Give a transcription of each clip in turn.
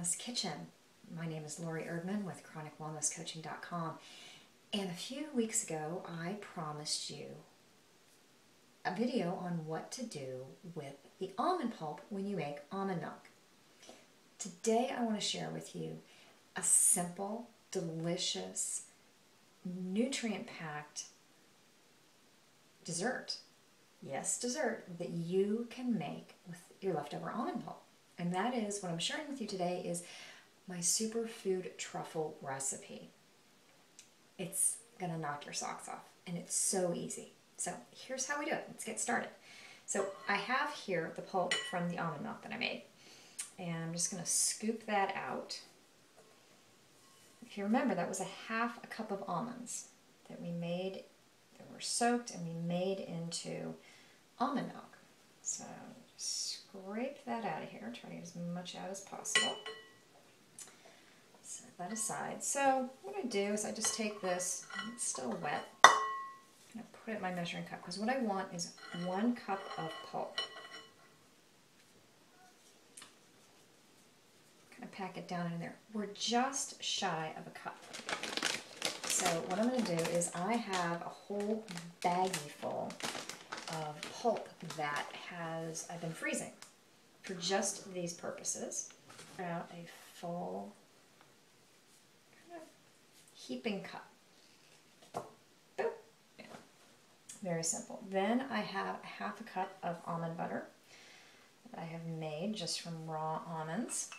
Wellness Kitchen. My name is Laurie Erdman with chronicwellnesscoaching.com, and a few weeks ago I promised you a video on what to do with the almond pulp when you make almond milk. Today I want to share with you a simple, delicious, nutrient-packed dessert. Yes, dessert that you can make with your leftover almond pulp. And that is, what I'm sharing with you today is my superfood truffle recipe. It's going to knock your socks off, and it's so easy. So here's how we do it. Let's get started. So I have here the pulp from the almond milk that I made, and I'm just going to scoop that out. If you remember, that was half a cup of almonds that we made, that were soaked and we made into almond milk. So just scrape that out of here, try to get as much out as possible. Set that aside. So what I do is I just take this, and it's still wet, and I put it in my measuring cup, because what I want is 1 cup of pulp. Kind of pack it down in there. We're just shy of a cup. So what I'm going to do is I have a whole baggie full of pulp that I've been freezing for just these purposes. Out a full kind of heaping cup. Boop. Yeah. Very simple. Then I have half a cup of almond butter that I have made just from raw almonds.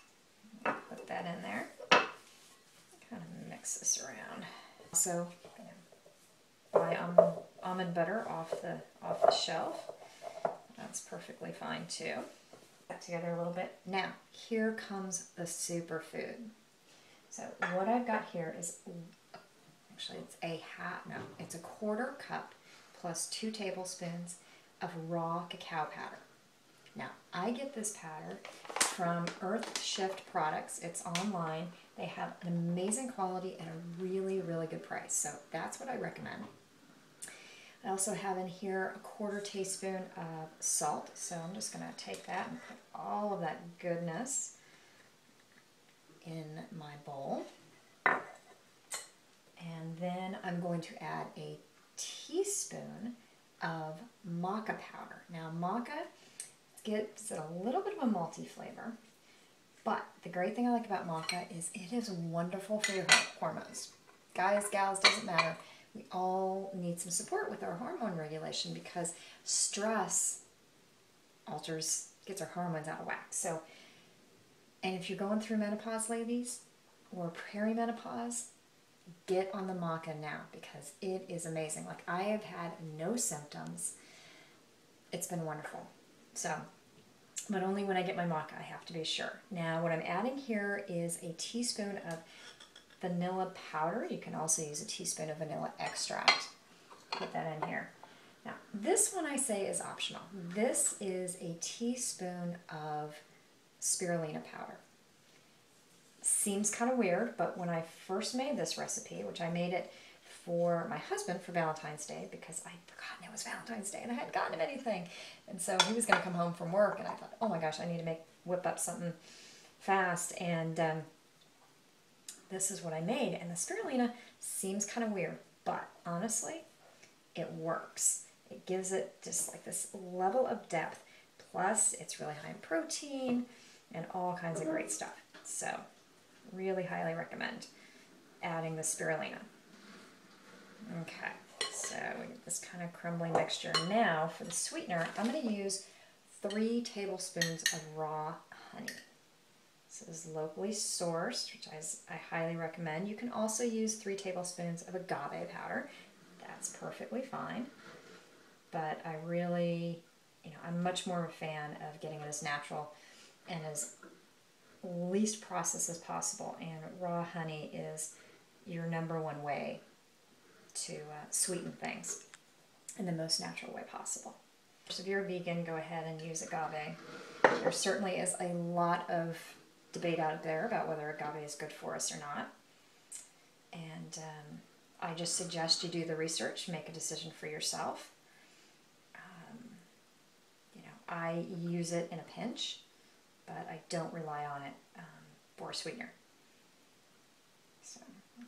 Put that in there. Kind of mix this around. Also, buy almond butter off the shelf. That's perfectly fine too. That together a little bit. Now, here comes the superfood. So what I've got here is, actually it's a 1/4 cup plus 2 tablespoons of raw cacao powder. Now, I get this powder from Earth Shift Products. It's online. They have an amazing quality at a really, really good price. So that's what I recommend. I also have in here a 1/4 teaspoon of salt. So I'm just going to take that and put all of that goodness in my bowl. And then I'm going to add a teaspoon of maca powder. Now, maca gives it a little bit of a malty flavor, but the great thing I like about maca is it is wonderful for your hormones. Guys, gals, doesn't matter. We all need some support with our hormone regulation because stress gets our hormones out of whack. So, and if you're going through menopause, ladies, or perimenopause, get on the maca now because it is amazing. Like, I have had no symptoms. It's been wonderful. So, but only when I get my maca, I have to be sure. Now, what I'm adding here is a teaspoon of vanilla powder. You can also use a teaspoon of vanilla extract. Put that in here. Now, this one I say is optional. This is a teaspoon of spirulina powder. Seems kind of weird, but when I first made this recipe, which I made it for my husband for Valentine's Day, because I'd forgotten it was Valentine's Day and I hadn't gotten him anything. And so he was going to come home from work, and I thought, oh my gosh, I need to whip up something fast. And this is what I made. And the spirulina seems kind of weird, but honestly, it works. It gives it just like this level of depth. Plus, it's really high in protein and all kinds of great stuff. So, really highly recommend adding the spirulina. Okay, so we get this kind of crumbly mixture. Now, for the sweetener, I'm going to use 3 tablespoons of raw honey. This is locally sourced, which I highly recommend. You can also use 3 tablespoons of agave powder. That's perfectly fine. But I really, I'm much more of a fan of getting it as natural and as least processed as possible. And raw honey is your #1 way to sweeten things in the most natural way possible. So if you're a vegan, go ahead and use agave. There certainly is a lot of debate out there about whether agave is good for us or not. And I just suggest you do the research, make a decision for yourself. I use it in a pinch, but I don't rely on it for sweetener. So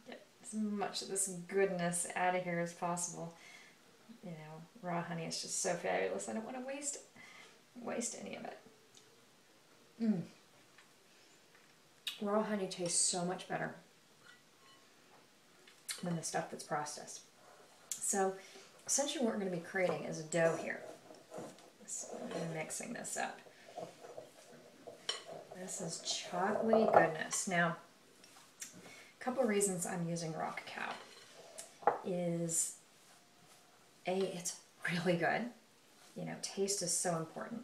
get as much of this goodness out of here as possible. You know, raw honey is just so fabulous. I don't want to waste any of it. Raw honey tastes so much better than the stuff that's processed. So essentially what we're going to be creating is a dough here. So I'm mixing this up. This is chocolatey goodness. Now, a couple of reasons I'm using raw cacao is A, it's really good. You know, taste is so important.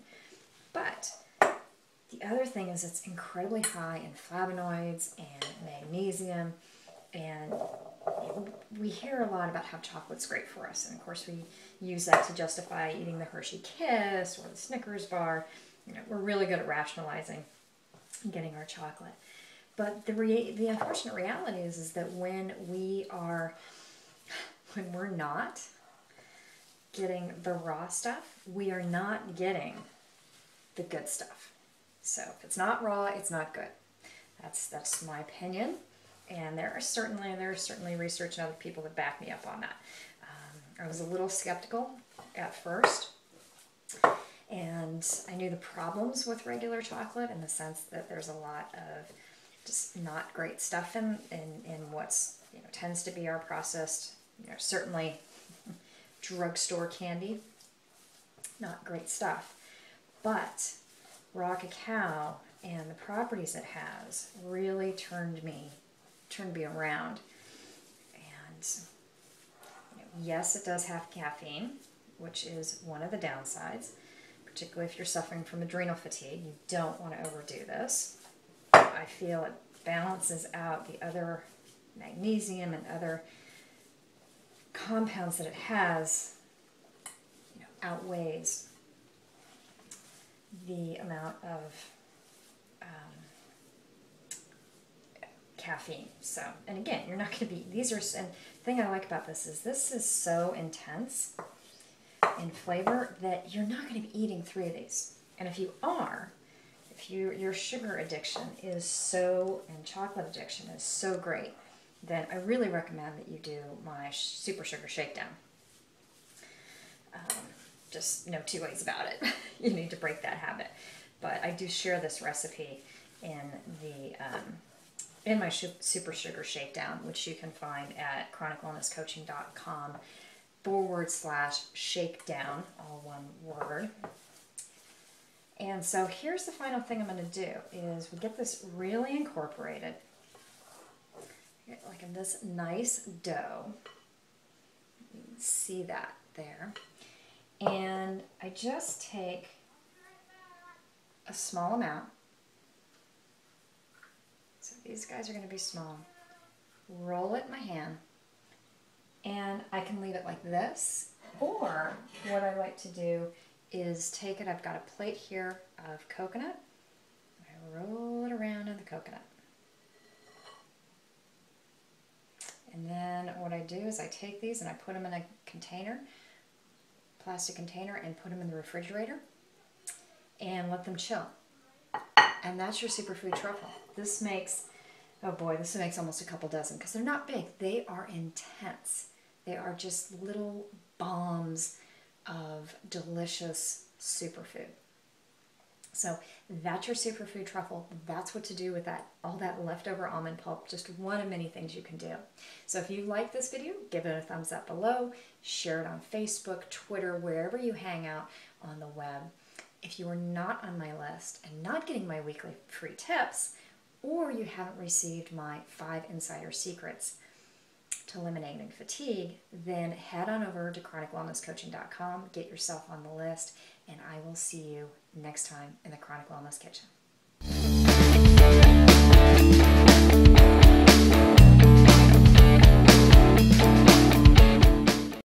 But the other thing is it's incredibly high in flavonoids and magnesium, and we hear a lot about how chocolate's great for us, and of course we use that to justify eating the Hershey Kiss or the Snickers bar. You know, we're really good at rationalizing getting our chocolate. But the unfortunate reality is that when we're not getting the raw stuff, we are not getting the good stuff. So if it's not raw, it's not good. That's my opinion. And there are certainly research and other people that back me up on that. I was a little skeptical at first, and I knew the problems with regular chocolate in the sense that there's a lot of just not great stuff in what's, you know, tends to be our processed, you know, certainly drugstore candy, not great stuff. But raw cacao and the properties it has really turned me around. And you know, yes, it does have caffeine, which is one of the downsides, particularly if you're suffering from adrenal fatigue. You don't want to overdo this. I feel it balances out the other magnesium and other compounds that it has, you know, outweighs the amount of caffeine. So, and again, you're not going to be, these are, and the thing I like about this is so intense in flavor that you're not going to be eating 3 of these. And if you are, if your sugar addiction is so, and chocolate addiction is so great, then I really recommend that you do my Super Sugar Shakedown. Just no two ways about it. You need to break that habit. But I do share this recipe in the in my Super Sugar Shakedown, which you can find at chronicwellnesscoaching.com/shakedown, all one word. And so here's the final thing I'm going to do is we get this really incorporated. Get like in this nice dough. You can see that there. And I just take a small amount. So these guys are going to be small. Roll it in my hand. And I can leave it like this. Or what I like to do is take it, I've got a plate here of coconut. I roll it around in the coconut. And then what I do is I take these and I put them in a container, plastic container, and put them in the refrigerator and let them chill. And that's your superfood truffle. This makes, oh boy, this makes almost a couple dozen because they're not big. They are intense. They are just little bombs of delicious superfood. So that's your superfood truffle. That's what to do with that, all that leftover almond pulp. Just one of many things you can do. So if you like this video, give it a thumbs up below. Share it on Facebook, Twitter, wherever you hang out on the web. If you are not on my list and not getting my weekly free tips, or you haven't received my 5 insider secrets to eliminating fatigue, then head on over to chronicwellnesscoaching.com, get yourself on the list, and I will see you next time in the Chronic Wellness Kitchen.